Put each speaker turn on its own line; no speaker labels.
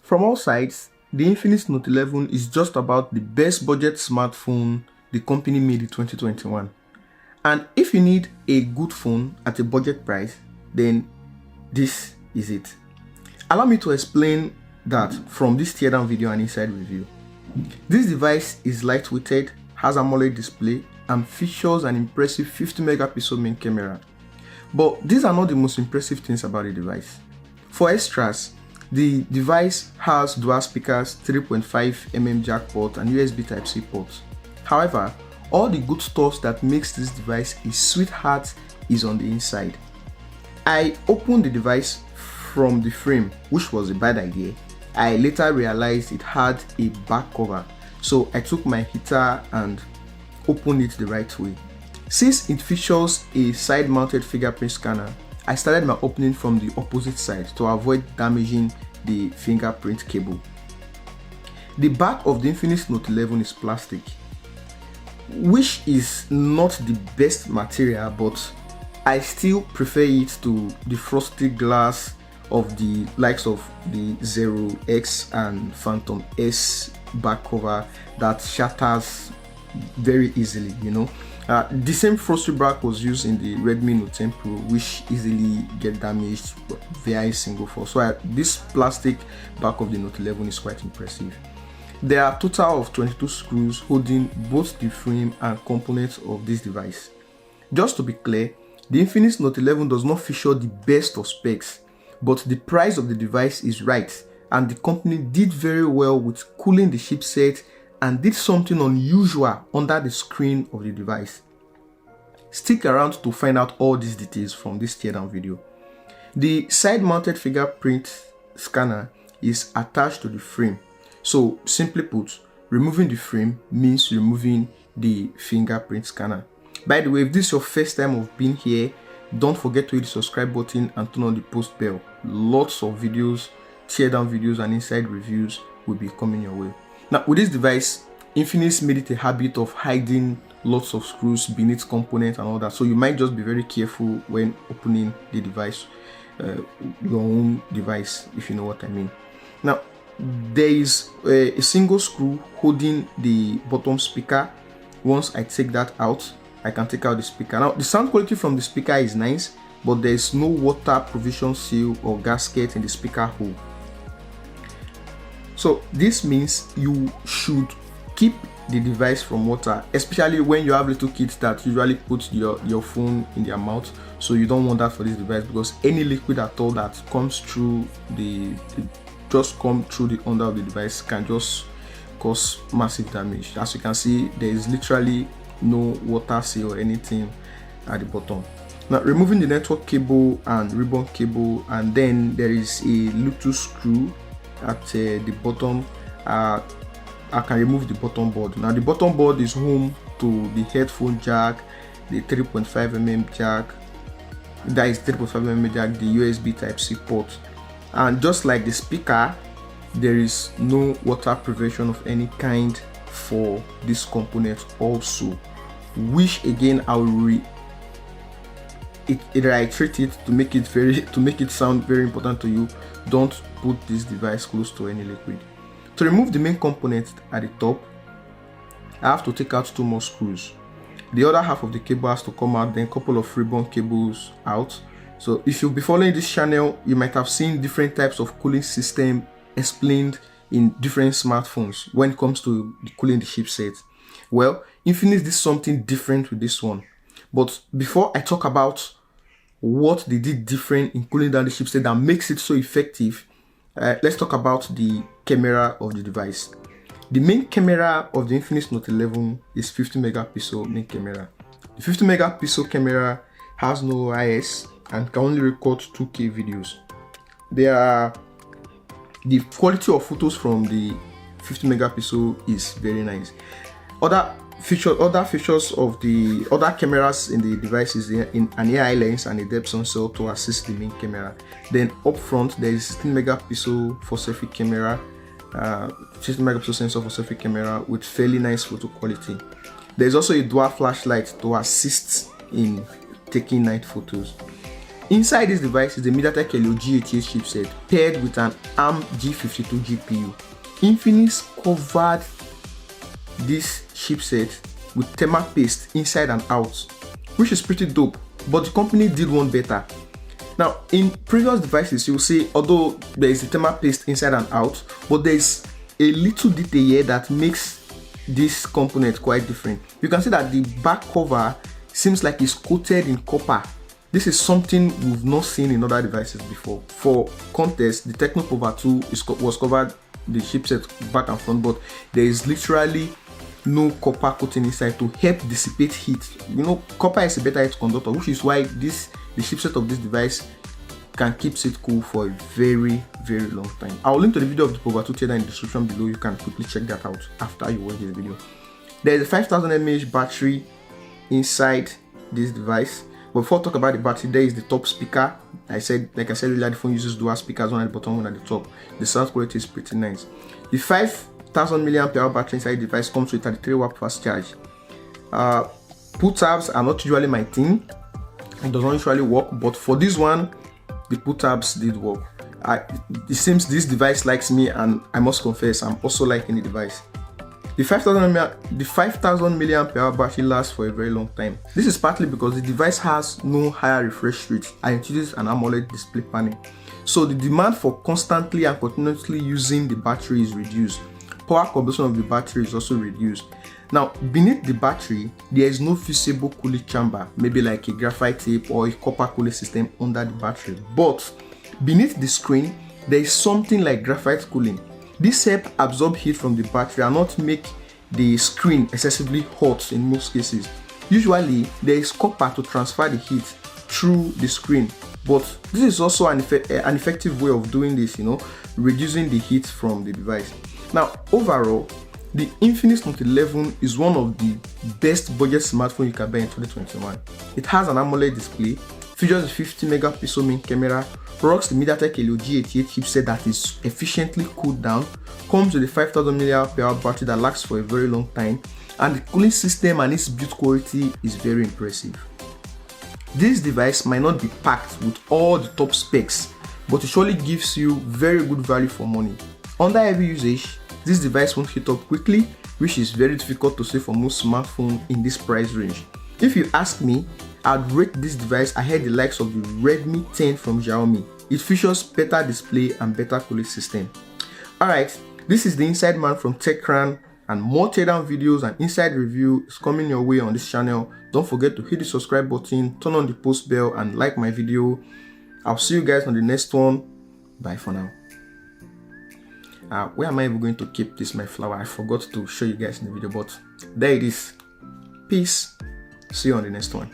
From all sides, the Infinix Note 11 is just about the best budget smartphone the company made in 2021. And if you need a good phone at a budget price, then this is it. Allow me to explain that from this Teardown Video and Inside review. This device is lightweighted, has AMOLED display, and features an impressive 50 megapixel main camera. But these are not the most impressive things about the device. For extras, the device has dual speakers, 3.5mm jack port, and USB Type-C ports. However, all the good stuff that makes this device a sweetheart is on the inside. I opened the device from the frame, which was a bad idea. I later realized it had a back cover, so I took my heater and opened it the right way. Since it features a side-mounted fingerprint scanner, I started my opening from the opposite side to avoid damaging the fingerprint cable. The back of the Infinix Note 11 is plastic, which is not the best material, but I still prefer it to the frosted glass of the likes of the Zero X and Phantom S back cover that shatters very easily, The same frosted back was used in the Redmi Note 10 Pro, which easily get damaged via a single fall. So this plastic back of the Note 11 is quite impressive. There are a total of 22 screws holding both the frame and components of this device. Just to be clear, the Infinix Note 11 does not feature the best of specs, but the price of the device is right, and the company did very well with cooling the chipset and did something unusual under the screen of the device. Stick around to find out all these details from this teardown video. The side-mounted fingerprint scanner is attached to the frame. So simply put, removing the frame means removing the fingerprint scanner. By the way, if this is your first time of being here, don't forget to hit the subscribe button and turn on the post bell. Lots of videos, teardown videos and inside reviews will be coming your way. Now, with this device, Infinix made it a habit of hiding lots of screws beneath components and all that. So you might just be very careful when opening the device, your own device, if you know what I mean. Now, there is a single screw holding the bottom speaker. Once I take that out, I can take out the speaker. Now, the sound quality from the speaker is nice, but there is no water provision seal or gasket in the speaker hole. So this means you should keep the device from water, especially when you have little kids that usually put your phone in their mouth. So you don't want that for this device, because any liquid at all that comes through the under of the device can just cause massive damage. As you can see, there is literally no water seal or anything at the bottom. Now, removing the network cable and ribbon cable, and then there is a little screw at the bottom. I can remove the bottom board. Now, the bottom board is home to the headphone jack, the 3.5mm jack, that is 3.5mm jack, the USB Type-C port, and just like the speaker, there is no water prevention of any kind for this component also, which again I will reiterate it to make it sound very important to you. Don't put this device close to any liquid. To remove the main component at the top, I have to take out 2 more screws. The other half of the cable has to come out, then a couple of ribbon cables out. So if you'll be following this channel, you might have seen different types of cooling system explained in different smartphones when it comes to cooling the chipset. Well, Infinix did something different with this one. But before I talk about what they did different in cooling down the chipset that makes it so effective, let's talk about the camera of the device. The main camera of the Infinix Note 11 is 50 megapixel main camera. The 50 megapixel camera has no IS and can only record 2K videos. The quality of photos from the 50 megapixel is very nice. Other features of the other cameras in the device is in an AI lens and a depth sensor to assist the main camera. Then up front there is 16 megapixel for selfie camera, 16 megapixel sensor for selfie camera with fairly nice photo quality. There is also a dual flashlight to assist in taking night photos. Inside this device is the MediaTek Helio G88 chipset paired with an ARM G52 GPU. Infinix covered this chipset with thermal paste inside and out, which is pretty dope, but the company did one better. Now, in previous devices, you'll see, although there is a thermal paste inside and out, but there is a little detail here that makes this component quite different. You can see that the back cover seems like it's coated in copper. This is something we've not seen in other devices before. For context, the Tecno Pova 2 was covered the chipset back and front, but there is literally no copper coating inside to help dissipate heat. You know, copper is a better heat conductor, which is why the chipset of this device can keep it cool for a very long time. I'll link to the video of the Pova 2 teardown in the description below. You can quickly check that out after you watch this video. There is a 5000 mAh battery inside this device. But before I talk about the battery, there is the top speaker. Like I said earlier, the phone uses dual speakers, one at the bottom, one at the top. The sound quality is pretty nice. The 5000 mAh battery inside the device comes with 33 watt fast charge. Pull tabs are not usually my thing. It does not usually work, but for this one, the pull tabs did work. It seems this device likes me, and I must confess, I'm also liking the device. The 5000 mAh battery lasts for a very long time. This is partly because the device has no higher refresh rate and it uses an AMOLED display panel. So the demand for constantly and continuously using the battery is reduced. Power consumption of the battery is also reduced. Now, beneath the battery, there is no visible cooling chamber, maybe like a graphite tape or a copper cooling system under the battery. But beneath the screen, there is something like graphite cooling. This helps absorb heat from the battery and not make the screen excessively hot in most cases. Usually, there is copper to transfer the heat through the screen, but this is also an effective way of doing this, reducing the heat from the device. Now, overall, the Infinix Note 11 is one of the best budget smartphones you can buy in 2021. It has an AMOLED display, features a 50 megapixel main camera, rocks the MediaTek Helio G88 chipset that is efficiently cooled down, comes with a 5000 mAh battery that lasts for a very long time, and the cooling system and its build quality is very impressive. This device might not be packed with all the top specs, but it surely gives you very good value for money. Under heavy usage, this device won't heat up quickly, which is very difficult to say for most smartphones in this price range. If you ask me, I'd rate this device ahead the likes of the Redmi 10 from Xiaomi. It features better display and better cooling system. Alright, this is the Inside Man from Tecno, and more teardown videos and inside review is coming your way on this channel. Don't forget to hit the subscribe button, turn on the post bell, and like my video. I'll see you guys on the next one. Bye for now. Where am I even going to keep this my flower? I forgot to show you guys in the video, but there it is. Peace. See you on the next one.